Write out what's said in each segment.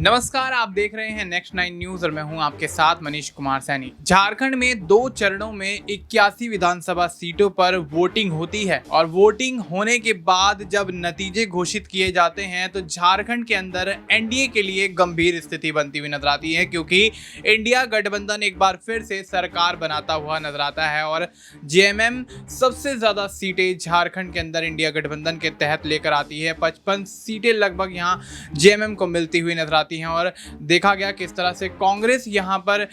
नमस्कार, आप देख रहे हैं नेक्स्ट 9 न्यूज और मैं हूं आपके साथ मनीष कुमार सैनी। झारखंड में 2 चरणों में 81 विधानसभा सीटों पर वोटिंग होती है और वोटिंग होने के बाद जब नतीजे घोषित किए जाते हैं तो झारखंड के अंदर एनडीए के लिए गंभीर स्थिति बनती हुई नजर आती है, क्योंकि इंडिया गठबंधन एक बार फिर से सरकार बनाता हुआ नजर आता है और जेएमएम सबसे ज्यादा सीटें झारखंड के अंदर इंडिया गठबंधन के तहत लेकर आती है। 55 सीटें लगभग यहां जेएमएम को मिलती हुई नजर आती हैं और देखा गया किस तरह से कांग्रेस यहां पर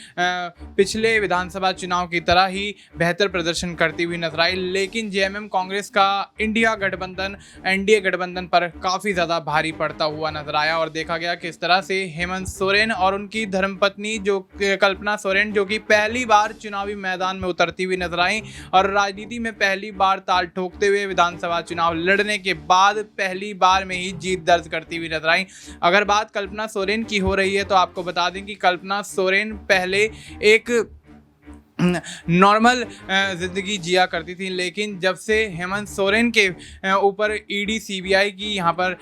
पिछले विधानसभा चुनाव की तरह ही बेहतर प्रदर्शन करती हुई नजर आई, लेकिन जेएमएम कांग्रेस का इंडिया गठबंधन एनडीए गठबंधन पर काफी ज्यादा भारी पड़ता हुआ नजर आया और देखा गया किस तरह से हेमंत सोरेन और उनकी धर्मपत्नी जो कल्पना सोरेन, जो कि पहली बार चुनावी मैदान में उतरती हुई नजर आई और राजनीति में पहली बार ताल ठोकते हुए विधानसभा चुनाव लड़ने के बाद पहली बार में ही जीत दर्ज करती हुई नजर आई। अगर बात कल्पना सोरेन की हो रही है तो आपको बता दें कि कल्पना सोरेन पहले एक नॉर्मल ज़िंदगी जिया करती थी, लेकिन जब से हेमंत सोरेन के ऊपर ईडी सीबीआई की यहाँ पर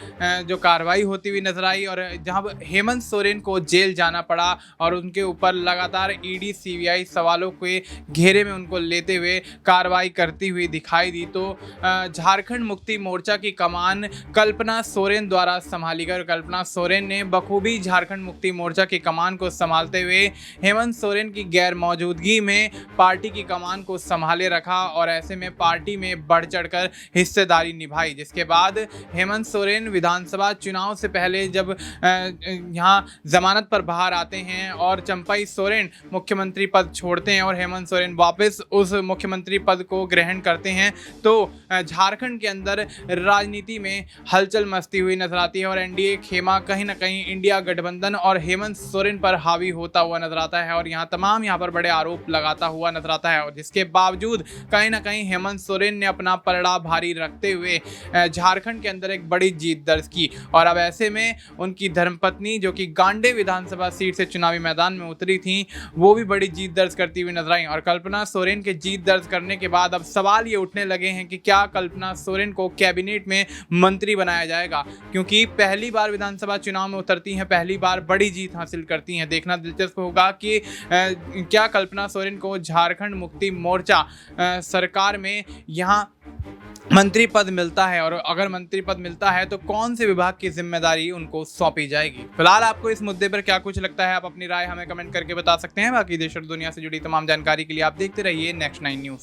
जो कार्रवाई होती हुई नजर आई और जहाँ हेमंत सोरेन को जेल जाना पड़ा और उनके ऊपर लगातार ईडी सीबीआई सवालों के घेरे में उनको लेते हुए कार्रवाई करती हुई दिखाई दी, तो झारखंड मुक्ति मोर्चा की कमान कल्पना सोरेन द्वारा संभाली गई और कल्पना सोरेन ने बखूबी झारखंड मुक्ति मोर्चा की कमान को संभालते हुए हेमंत सोरेन की गैर मौजूदगी में पार्टी की कमान को संभाले रखा और ऐसे में पार्टी में बढ़ चढ़कर हिस्सेदारी निभाई, जिसके बाद हेमंत सोरेन विधानसभा चुनाव से पहले जब यहां जमानत पर बाहर आते हैं और चंपई सोरेन मुख्यमंत्री पद छोड़ते हैं और हेमंत सोरेन वापस उस मुख्यमंत्री पद को ग्रहण करते हैं, तो झारखंड के अंदर राजनीति में हलचल मचती हुई नजर आती है और एनडीए खेमा कहीं ना कहीं इंडिया गठबंधन और हेमंत सोरेन पर हावी होता हुआ नजर आता है और यहाँ पर बड़े आरोप लगाता हुआ नजर आता है और जिसके बावजूद कहीं ना कहीं हेमंत सोरेन ने अपना पलड़ा भारी रखते हुए झारखंड के अंदर एक बड़ी जीत दर्ज की और अब ऐसे में उनकी धर्मपत्नी, जो कि गांडे विधानसभा सीट से चुनावी मैदान में उतरी थी, वो भी बड़ी जीत दर्ज करती हुई नजर आई और कल्पना सोरेन के जीत दर्ज करने के बाद अब सवाल ये उठने लगे हैं कि क्या कल्पना सोरेन को कैबिनेट में मंत्री बनाया जाएगा, क्योंकि पहली बार विधानसभा चुनाव में उतरती हैं, पहली बार बड़ी जीत हासिल करती हैं। देखना दिलचस्प होगा कि क्या कल्पना सोरेन को झारखंड मुक्ति मोर्चा सरकार में यहां मंत्री पद मिलता है और अगर मंत्री पद मिलता है तो कौन से विभाग की जिम्मेदारी उनको सौंपी जाएगी। फिलहाल आपको इस मुद्दे पर क्या कुछ लगता है, आप अपनी राय हमें कमेंट करके बता सकते हैं। बाकी देश और दुनिया से जुड़ी तमाम जानकारी के लिए आप देखते रहिए नेक्स्ट 9 न्यूज।